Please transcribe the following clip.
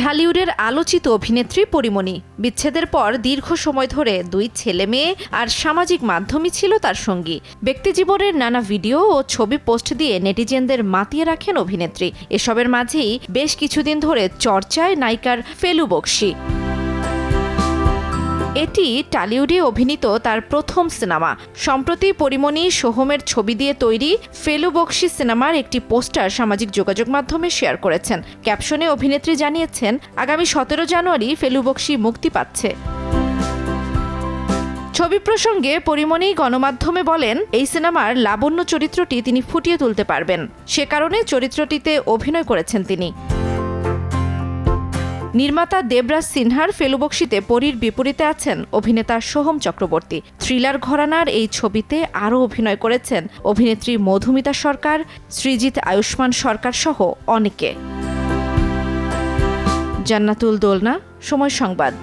ঢালিউডের আলোচিত অভিনেত্রী পরীমণি। বিচ্ছেদের পর দীর্ঘ সময় ধরে 2 ছেলে মেয়ে আর সামাজিক মাধ্যমই ছিল তার সঙ্গী। ব্যক্তিজীবনের নানা ভিডিও ও ছবি পোস্ট দিয়ে নেটিজেনদের মাতিয়ে রাখেন অভিনেত্রী। এসবের মাঝেই বেশ কিছুদিন ধরে চর্চায় নায়িকার ফেলু বকশী। এটি টালিউডে অভিনীত তার প্রথম সিনেমা। সম্প্রতি পরীমণি সোহমের ছবি দিয়ে তৈরি ফেলু বকশী সিনেমার একটি পোস্টার সামাজিক যোগাযোগ মাধ্যমে শেয়ার করেছেন। ক্যাপশনে অভিনেত্রী জানিয়েছেন, আগামী 17 জানুয়ারি ফেলু বকশী মুক্তি পাচ্ছে। ছবি প্রসঙ্গে পরীমণি গণমাধ্যমে বলেন, এই সিনেমার লাবণ্য চরিত্রটি তিনি ফুটিয়ে তুলতে পারবেন, সে কারণে চরিত্রটিতে অভিনয় করেছেন তিনি। নির্মাতা দেবরাজ সিনহার ফেলু বকশীতে পরীর বিপরীতে আছেন অভিনেতা সোহম চক্রবর্তী। থ্রিলার ঘরানার এই ছবিতে আরও অভিনয় করেছেন অভিনেত্রী মধুমিতা সরকার, সৃজিত আয়ুষ্মান সরকার সহ অনেকে। জান্নাতুল দোলনা, সময় সংবাদ।